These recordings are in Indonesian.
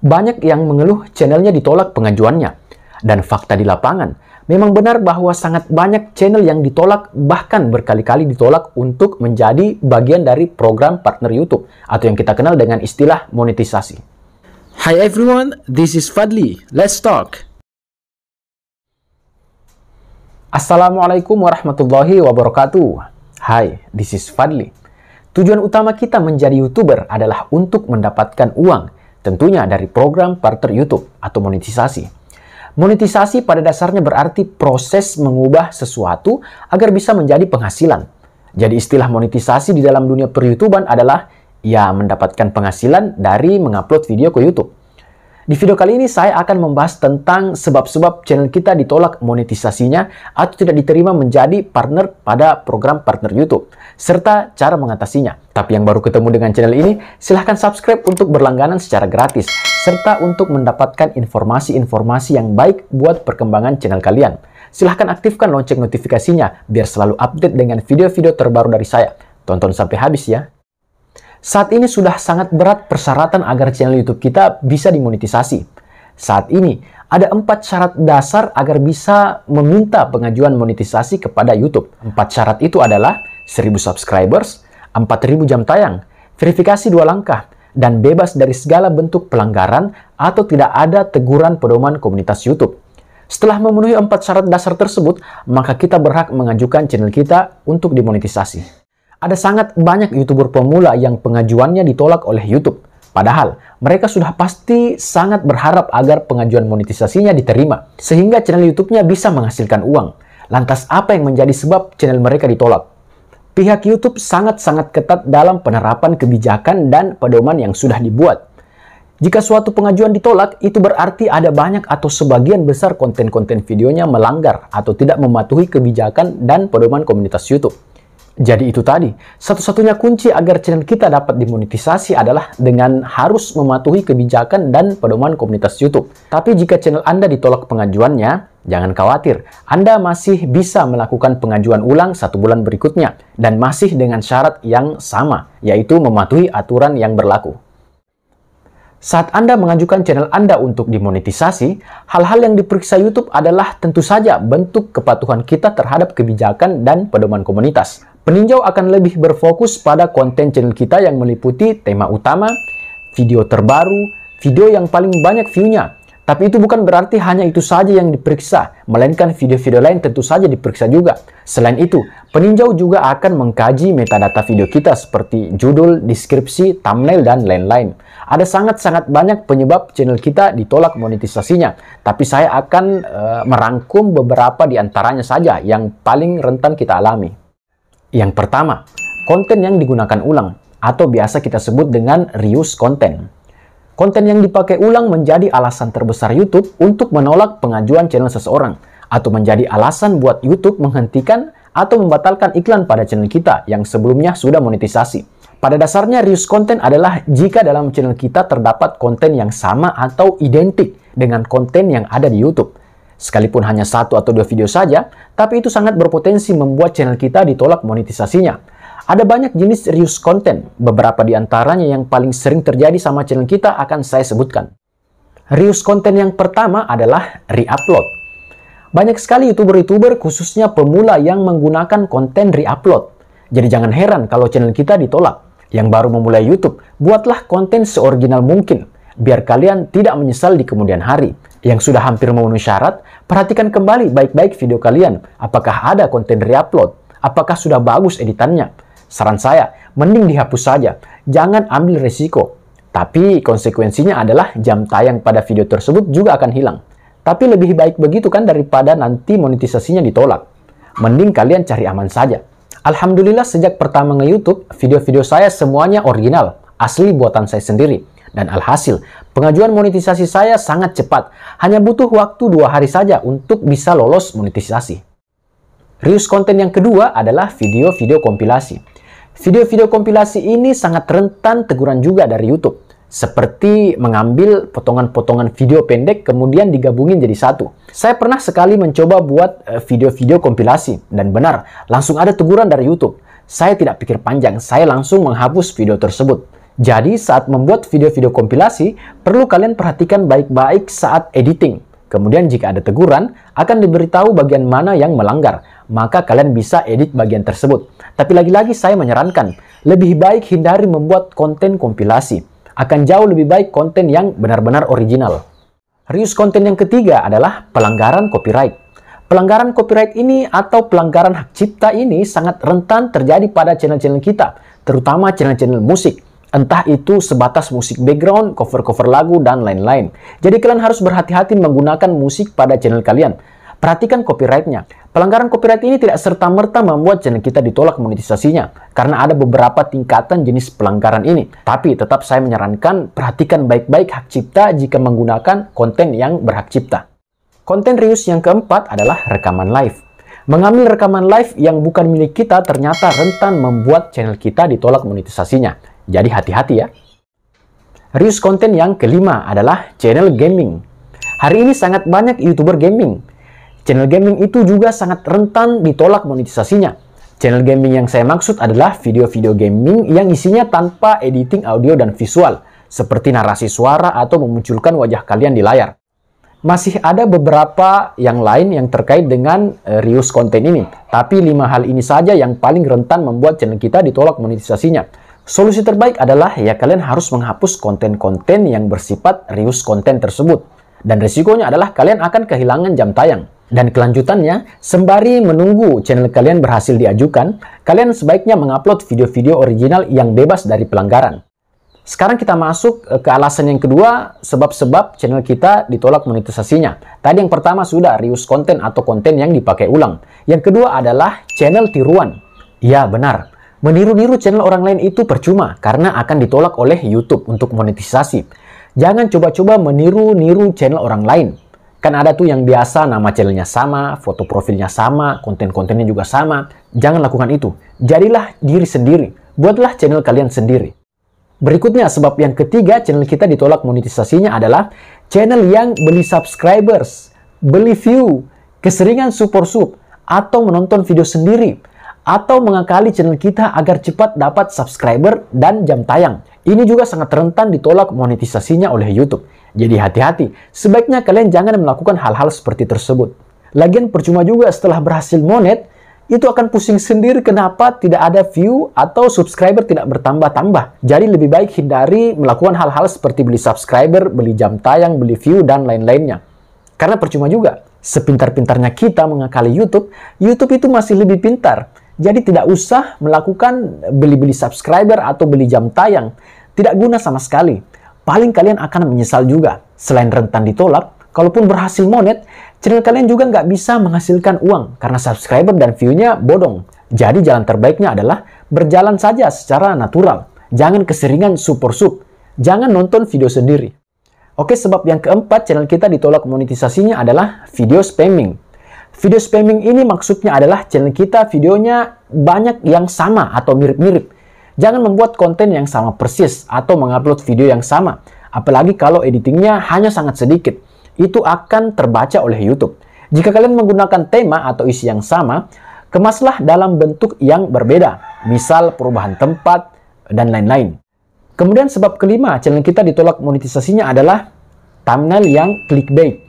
Banyak yang mengeluh channelnya ditolak pengajuannya. Dan fakta di lapangan, memang benar bahwa sangat banyak channel yang ditolak, bahkan berkali-kali ditolak untuk menjadi bagian dari program partner YouTube, atau yang kita kenal dengan istilah monetisasi. Hi everyone, this is Fadli. Let's talk. Assalamualaikum warahmatullahi wabarakatuh. Hai, this is Fadli. Tujuan utama kita menjadi YouTuber adalah untuk mendapatkan uang, tentunya dari program partner YouTube atau monetisasi. Monetisasi pada dasarnya berarti proses mengubah sesuatu agar bisa menjadi penghasilan. Jadi istilah monetisasi di dalam dunia per-YouTuban adalah ya mendapatkan penghasilan dari mengupload video ke YouTube. Di video kali ini saya akan membahas tentang sebab-sebab channel kita ditolak monetisasinya atau tidak diterima menjadi partner pada program partner YouTube, serta cara mengatasinya. Tapi yang baru ketemu dengan channel ini, silahkan subscribe untuk berlangganan secara gratis, serta untuk mendapatkan informasi-informasi yang baik buat perkembangan channel kalian. Silahkan aktifkan lonceng notifikasinya biar selalu update dengan video-video terbaru dari saya. Tonton sampai habis ya. Saat ini sudah sangat berat persyaratan agar channel YouTube kita bisa dimonetisasi. Saat ini, ada 4 syarat dasar agar bisa meminta pengajuan monetisasi kepada YouTube. 4 syarat itu adalah 1000 subscribers, 4000 jam tayang, verifikasi 2 langkah, dan bebas dari segala bentuk pelanggaran atau tidak ada teguran pedoman komunitas YouTube. Setelah memenuhi 4 syarat dasar tersebut, maka kita berhak mengajukan channel kita untuk dimonetisasi. Ada sangat banyak YouTuber pemula yang pengajuannya ditolak oleh YouTube. Padahal, mereka sudah pasti sangat berharap agar pengajuan monetisasinya diterima, sehingga channel YouTube-nya bisa menghasilkan uang. Lantas, apa yang menjadi sebab channel mereka ditolak? Pihak YouTube sangat-sangat ketat dalam penerapan kebijakan dan pedoman yang sudah dibuat. Jika suatu pengajuan ditolak, itu berarti ada banyak atau sebagian besar konten-konten videonya melanggar atau tidak mematuhi kebijakan dan pedoman komunitas YouTube. Jadi itu tadi, satu-satunya kunci agar channel kita dapat dimonetisasi adalah dengan harus mematuhi kebijakan dan pedoman komunitas YouTube. Tapi jika channel Anda ditolak pengajuannya, jangan khawatir. Anda masih bisa melakukan pengajuan ulang 1 bulan berikutnya dan masih dengan syarat yang sama, yaitu mematuhi aturan yang berlaku. Saat Anda mengajukan channel Anda untuk dimonetisasi, hal-hal yang diperiksa YouTube adalah tentu saja bentuk kepatuhan kita terhadap kebijakan dan pedoman komunitas. Peninjau akan lebih berfokus pada konten channel kita yang meliputi tema utama, video terbaru, video yang paling banyak view-nya. Tapi itu bukan berarti hanya itu saja yang diperiksa, melainkan video-video lain tentu saja diperiksa juga. Selain itu, peninjau juga akan mengkaji metadata video kita seperti judul, deskripsi, thumbnail, dan lain-lain. Ada sangat-sangat banyak penyebab channel kita ditolak monetisasinya, tapi saya akan merangkum beberapa di antaranya saja yang paling rentan kita alami. Yang pertama, konten yang digunakan ulang, atau biasa kita sebut dengan reuse content. Konten yang dipakai ulang menjadi alasan terbesar YouTube untuk menolak pengajuan channel seseorang, atau menjadi alasan buat YouTube menghentikan atau membatalkan iklan pada channel kita yang sebelumnya sudah monetisasi. Pada dasarnya, reuse content adalah jika dalam channel kita terdapat konten yang sama atau identik dengan konten yang ada di YouTube. Sekalipun hanya 1 atau 2 video saja, tapi itu sangat berpotensi membuat channel kita ditolak monetisasinya. Ada banyak jenis reuse content, beberapa di antaranya yang paling sering terjadi sama channel kita akan saya sebutkan. Reuse content yang pertama adalah re-upload. Banyak sekali YouTuber-YouTuber khususnya pemula yang menggunakan konten re-upload. Jadi jangan heran kalau channel kita ditolak. Yang baru memulai YouTube, buatlah konten seoriginal mungkin, biar kalian tidak menyesal di kemudian hari. Yang sudah hampir memenuhi syarat, perhatikan kembali baik-baik video kalian. Apakah ada konten re-upload? Apakah sudah bagus editannya? Saran saya, mending dihapus saja. Jangan ambil resiko. Tapi konsekuensinya adalah jam tayang pada video tersebut juga akan hilang. Tapi lebih baik begitu kan daripada nanti monetisasinya ditolak. Mending kalian cari aman saja. Alhamdulillah sejak pertama nge-YouTube, video-video saya semuanya original, asli buatan saya sendiri. Dan alhasil, pengajuan monetisasi saya sangat cepat. Hanya butuh waktu 2 hari saja untuk bisa lolos monetisasi. Reuse konten yang kedua adalah video-video kompilasi. Video-video kompilasi ini sangat rentan teguran juga dari YouTube. Seperti mengambil potongan-potongan video pendek kemudian digabungin jadi satu. Saya pernah sekali mencoba buat video-video kompilasi. Dan benar, langsung ada teguran dari YouTube. Saya tidak pikir panjang, saya langsung menghapus video tersebut. Jadi saat membuat video-video kompilasi, perlu kalian perhatikan baik-baik saat editing. Kemudian jika ada teguran, akan diberitahu bagian mana yang melanggar. Maka kalian bisa edit bagian tersebut. Tapi lagi-lagi saya menyarankan, lebih baik hindari membuat konten kompilasi. Akan jauh lebih baik konten yang benar-benar original. Reuse konten yang ketiga adalah pelanggaran copyright. Pelanggaran copyright ini atau pelanggaran hak cipta ini sangat rentan terjadi pada channel-channel kita, terutama channel-channel musik. Entah itu sebatas musik background, cover-cover lagu, dan lain-lain. Jadi kalian harus berhati-hati menggunakan musik pada channel kalian. Perhatikan copyright-nya. Pelanggaran copyright ini tidak serta-merta membuat channel kita ditolak monetisasinya, karena ada beberapa tingkatan jenis pelanggaran ini. Tapi tetap saya menyarankan perhatikan baik-baik hak cipta jika menggunakan konten yang berhak cipta. Konten reuse yang keempat adalah rekaman live. Mengambil rekaman live yang bukan milik kita ternyata rentan membuat channel kita ditolak monetisasinya. Jadi hati-hati ya. Reuse konten yang kelima adalah channel gaming. Hari ini sangat banyak YouTuber gaming. Channel gaming itu juga sangat rentan ditolak monetisasinya. Channel gaming yang saya maksud adalah video-video gaming yang isinya tanpa editing audio dan visual, seperti narasi suara atau memunculkan wajah kalian di layar. Masih ada beberapa yang lain yang terkait dengan reuse konten ini, tapi 5 hal ini saja yang paling rentan membuat channel kita ditolak monetisasinya. Solusi terbaik adalah ya kalian harus menghapus konten-konten yang bersifat reuse konten tersebut. Dan risikonya adalah kalian akan kehilangan jam tayang. Dan kelanjutannya, sembari menunggu channel kalian berhasil diajukan, kalian sebaiknya mengupload video-video original yang bebas dari pelanggaran. Sekarang kita masuk ke alasan yang kedua, sebab-sebab channel kita ditolak monetisasinya. Tadi yang pertama sudah reuse konten atau konten yang dipakai ulang. Yang kedua adalah channel tiruan. Ya benar. Meniru-niru channel orang lain itu percuma karena akan ditolak oleh YouTube untuk monetisasi. Jangan coba-coba meniru-niru channel orang lain. Kan ada tuh yang biasa nama channelnya sama, foto profilnya sama, konten-kontennya juga sama. Jangan lakukan itu. Jadilah diri sendiri. Buatlah channel kalian sendiri. Berikutnya sebab yang ketiga channel kita ditolak monetisasinya adalah channel yang beli subscribers, beli view, keseringan super sub, atau menonton video sendiri, atau mengakali channel kita agar cepat dapat subscriber dan jam tayang. Ini juga sangat rentan ditolak monetisasinya oleh YouTube. Jadi hati-hati, sebaiknya kalian jangan melakukan hal-hal seperti tersebut. Lagian percuma juga setelah berhasil monet, itu akan pusing sendiri kenapa tidak ada view atau subscriber tidak bertambah-tambah. Jadi lebih baik hindari melakukan hal-hal seperti beli subscriber, beli jam tayang, beli view, dan lain-lainnya. Karena percuma juga. Sepintar-pintarnya kita mengakali YouTube, YouTube itu masih lebih pintar. Jadi tidak usah melakukan beli-beli subscriber atau beli jam tayang. Tidak guna sama sekali. Paling kalian akan menyesal juga. Selain rentan ditolak, kalaupun berhasil monet, channel kalian juga nggak bisa menghasilkan uang karena subscriber dan view-nya bodong. Jadi jalan terbaiknya adalah berjalan saja secara natural. Jangan keseringan super sub. Jangan nonton video sendiri. Oke, sebab yang keempat channel kita ditolak monetisasinya adalah video spamming. Video spamming ini maksudnya adalah channel kita videonya banyak yang sama atau mirip-mirip. Jangan membuat konten yang sama persis atau mengupload video yang sama. Apalagi kalau editingnya hanya sangat sedikit. Itu akan terbaca oleh YouTube. Jika kalian menggunakan tema atau isi yang sama, kemaslah dalam bentuk yang berbeda. Misal perubahan tempat dan lain-lain. Kemudian sebab kelima channel kita ditolak monetisasinya adalah thumbnail yang clickbait.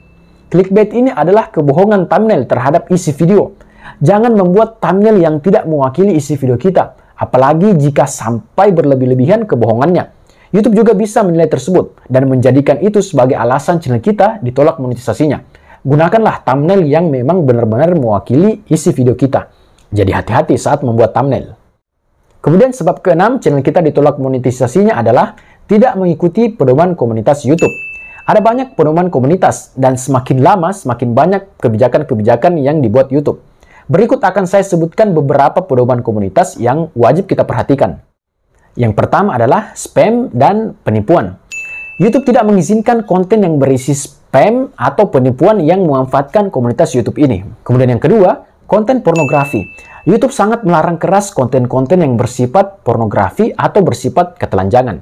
Clickbait ini adalah kebohongan thumbnail terhadap isi video. Jangan membuat thumbnail yang tidak mewakili isi video kita, apalagi jika sampai berlebih-lebihan kebohongannya. YouTube juga bisa menilai tersebut dan menjadikan itu sebagai alasan channel kita ditolak monetisasinya. Gunakanlah thumbnail yang memang benar-benar mewakili isi video kita. Jadi hati-hati saat membuat thumbnail. Kemudian sebab keenam channel kita ditolak monetisasinya adalah tidak mengikuti pedoman komunitas YouTube. Ada banyak pedoman komunitas dan semakin lama semakin banyak kebijakan-kebijakan yang dibuat YouTube. Berikut akan saya sebutkan beberapa pedoman komunitas yang wajib kita perhatikan. Yang pertama adalah spam dan penipuan. YouTube tidak mengizinkan konten yang berisi spam atau penipuan yang memanfaatkan komunitas YouTube ini. Kemudian yang kedua, konten pornografi. YouTube sangat melarang keras konten-konten yang bersifat pornografi atau bersifat ketelanjangan.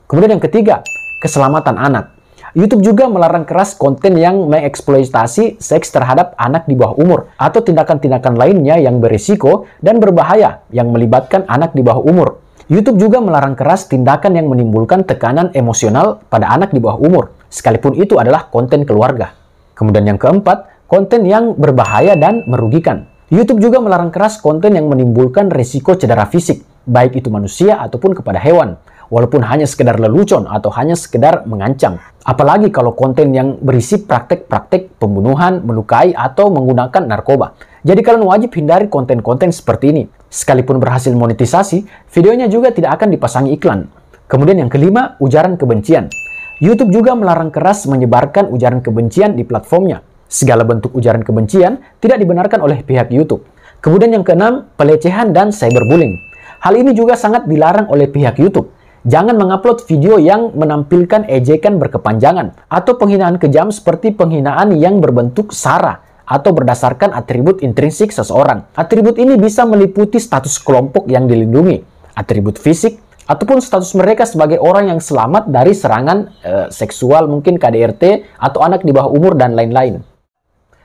Kemudian yang ketiga, keselamatan anak. YouTube juga melarang keras konten yang mengeksploitasi seks terhadap anak di bawah umur atau tindakan-tindakan lainnya yang berisiko dan berbahaya yang melibatkan anak di bawah umur. YouTube juga melarang keras tindakan yang menimbulkan tekanan emosional pada anak di bawah umur, sekalipun itu adalah konten keluarga. Kemudian yang keempat, konten yang berbahaya dan merugikan. YouTube juga melarang keras konten yang menimbulkan risiko cedera fisik, baik itu manusia ataupun kepada hewan, walaupun hanya sekedar lelucon atau hanya sekedar mengancam. Apalagi kalau konten yang berisi praktek-praktek pembunuhan, melukai, atau menggunakan narkoba. Jadi kalian wajib hindari konten-konten seperti ini. Sekalipun berhasil monetisasi, videonya juga tidak akan dipasangi iklan. Kemudian yang kelima, ujaran kebencian. YouTube juga melarang keras menyebarkan ujaran kebencian di platformnya. Segala bentuk ujaran kebencian tidak dibenarkan oleh pihak YouTube. Kemudian yang keenam, pelecehan dan cyberbullying. Hal ini juga sangat dilarang oleh pihak YouTube. Jangan mengupload video yang menampilkan ejekan berkepanjangan atau penghinaan kejam seperti penghinaan yang berbentuk sara atau berdasarkan atribut intrinsik seseorang. Atribut ini bisa meliputi status kelompok yang dilindungi, atribut fisik, ataupun status mereka sebagai orang yang selamat dari serangan seksual, mungkin KDRT, atau anak di bawah umur, dan lain-lain.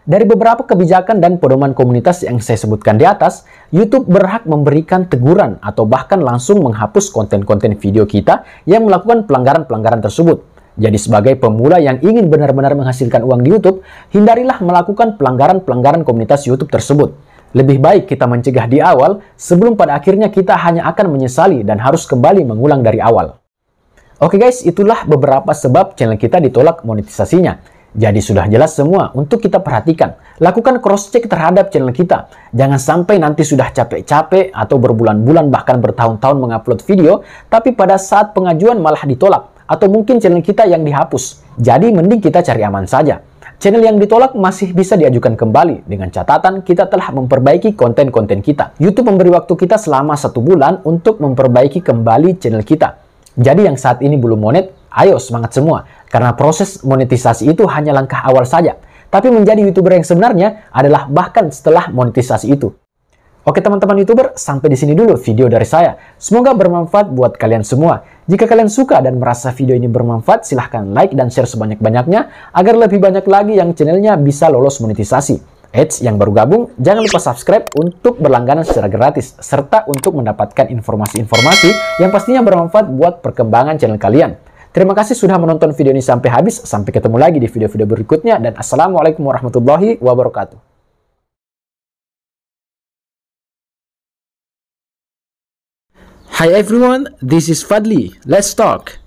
Dari beberapa kebijakan dan pedoman komunitas yang saya sebutkan di atas, YouTube berhak memberikan teguran atau bahkan langsung menghapus konten-konten video kita yang melakukan pelanggaran-pelanggaran tersebut. Jadi sebagai pemula yang ingin benar-benar menghasilkan uang di YouTube, hindarilah melakukan pelanggaran-pelanggaran komunitas YouTube tersebut. Lebih baik kita mencegah di awal sebelum pada akhirnya kita hanya akan menyesali dan harus kembali mengulang dari awal. Oke guys, itulah beberapa sebab channel kita ditolak monetisasinya. Jadi sudah jelas semua untuk kita perhatikan. Lakukan cross-check terhadap channel kita. Jangan sampai nanti sudah capek-capek atau berbulan-bulan bahkan bertahun-tahun mengupload video, tapi pada saat pengajuan malah ditolak. Atau mungkin channel kita yang dihapus. Jadi mending kita cari aman saja. Channel yang ditolak masih bisa diajukan kembali dengan catatan kita telah memperbaiki konten-konten kita. YouTube memberi waktu kita selama 1 bulan untuk memperbaiki kembali channel kita. Jadi yang saat ini belum monet, ayo semangat semua. Karena proses monetisasi itu hanya langkah awal saja. Tapi menjadi YouTuber yang sebenarnya adalah bahkan setelah monetisasi itu. Oke teman-teman YouTuber, sampai di sini dulu video dari saya. Semoga bermanfaat buat kalian semua. Jika kalian suka dan merasa video ini bermanfaat, silahkan like dan share sebanyak-banyaknya agar lebih banyak lagi yang channelnya bisa lolos monetisasi. Eits, yang baru gabung, jangan lupa subscribe untuk berlangganan secara gratis, serta untuk mendapatkan informasi-informasi yang pastinya bermanfaat buat perkembangan channel kalian. Terima kasih sudah menonton video ini sampai habis. Sampai ketemu lagi di video-video berikutnya, dan Assalamualaikum warahmatullahi wabarakatuh. Hi everyone, this is Fadli. Let's talk.